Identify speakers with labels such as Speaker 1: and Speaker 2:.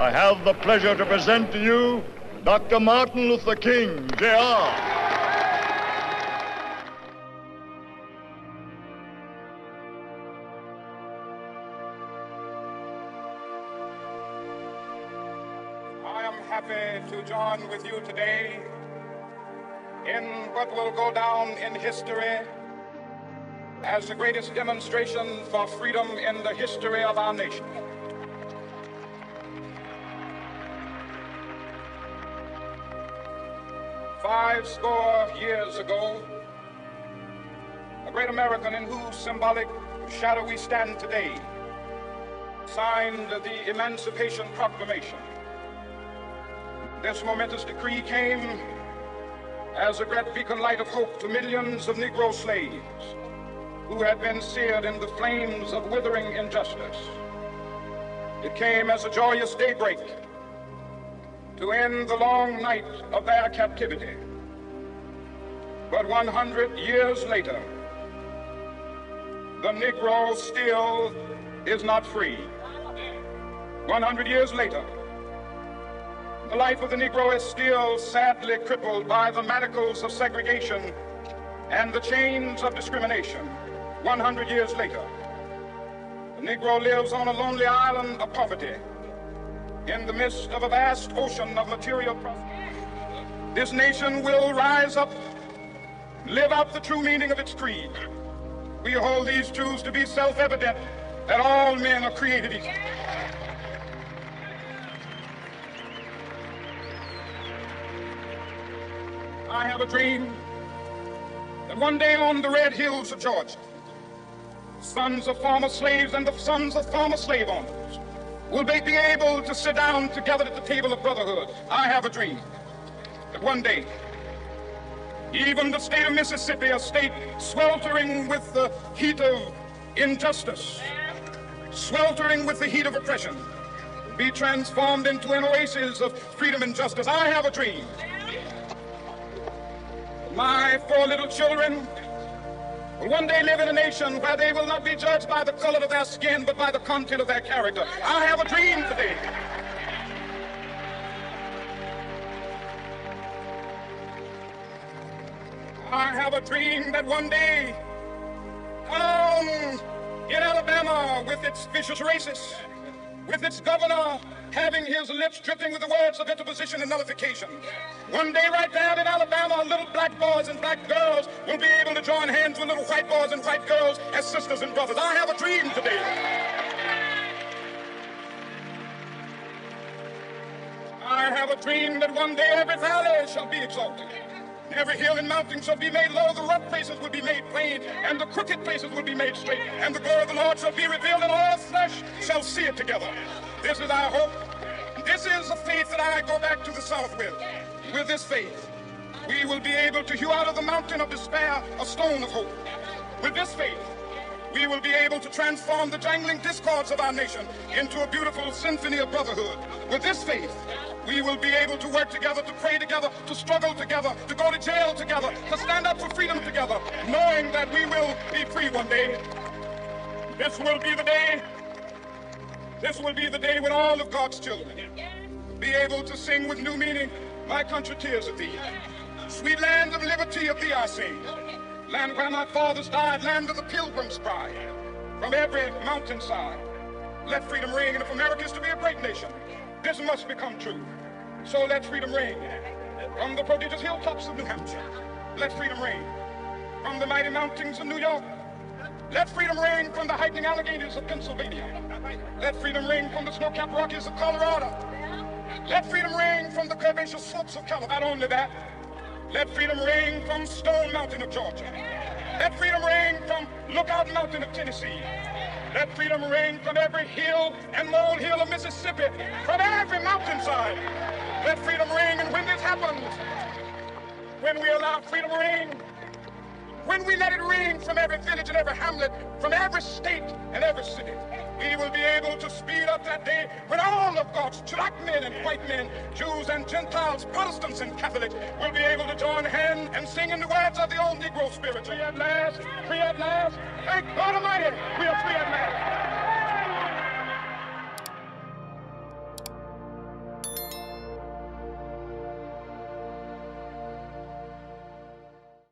Speaker 1: I have the pleasure to present to you Dr. Martin Luther King, Jr.
Speaker 2: I am happy to join with you today in what will go down in history as the greatest demonstration for freedom in the history of our nation. Five score years ago, a great American in whose symbolic shadow we stand today signed the Emancipation Proclamation. This momentous decree came as a great beacon light of hope to millions of Negro slaves who had been seared in the flames of withering injustice. It came as a joyous daybreak to end the long night of their captivity. But 100 years later, the Negro still is not free. 100 years later, the life of the Negro is still sadly crippled by the manacles of segregation and the chains of discrimination. 100 years later, the Negro lives on a lonely island of poverty in the midst of a vast ocean of material prosperity. This nation will rise up, live out the true meaning of its creed. We hold these truths to be self-evident, that all men are created equal. I have a dream that one day on the red hills of Georgia, sons of former slaves and the sons of former slave owners will be able to sit down together at the table of brotherhood. I have a dream that one day, even the state of Mississippi, a state sweltering with the heat of injustice, sweltering with the heat of oppression, be transformed into an oasis of freedom and justice. I have a dream. My 4 little children will one day live in a nation where they will not be judged by the color of their skin, but by the content of their character. I have a dream today. I have a dream that one day, down in Alabama, with its vicious racists, with its governor having his lips dripping with the words of interposition and nullification, one day right there in Alabama, little black boys and black girls will be able to join hands with little white boys and white girls as sisters and brothers. I have a dream today. I have a dream that one day every valley shall be exalted. Every hill and mountain shall be made low, the rough places will be made plain, and the crooked places will be made straight, and the glory of the Lord shall be revealed, and all flesh shall see it together. This is our hope. This is the faith that I go back to the South with. With this faith, we will be able to hew out of the mountain of despair a stone of hope. With this faith, we will be able to transform the jangling discords of our nation into a beautiful symphony of brotherhood. With this faith, we will be able to work together, to pray together, to struggle together, to go to jail together, to stand up for freedom together, knowing that we will be free one day. This will be the day. This will be the day when all of God's children be able to sing with new meaning, "My country, tears of thee. Sweet land of liberty, of thee I sing. Land where my fathers died, land of the pilgrim's pride. From every mountainside, let freedom ring. And if America is to be a great nation, this must become true. So let freedom ring from the prodigious hilltops of New Hampshire. Let freedom ring from the mighty mountains of New York. Let freedom ring from the hiking Alleghenies of Pennsylvania. Let freedom ring from the snow-capped Rockies of Colorado. Let freedom ring from the curvaceous slopes of California. Not only that, let freedom ring from Stone Mountain of Georgia. Let freedom ring from Lookout Mountain of Tennessee. Let freedom ring from every hill and molehill of Mississippi, from every mountainside. Let freedom ring, and when this happens, when we allow freedom to ring, when we let it ring from every village and every hamlet, from every state and every city, we will be able to speed up that day when all of God's black men and white men, Jews and Gentiles, Protestants and Catholics will be able to join hands and sing in the words of the old Negro spirit. Free at last, free at last. Thank God Almighty, we are free at last.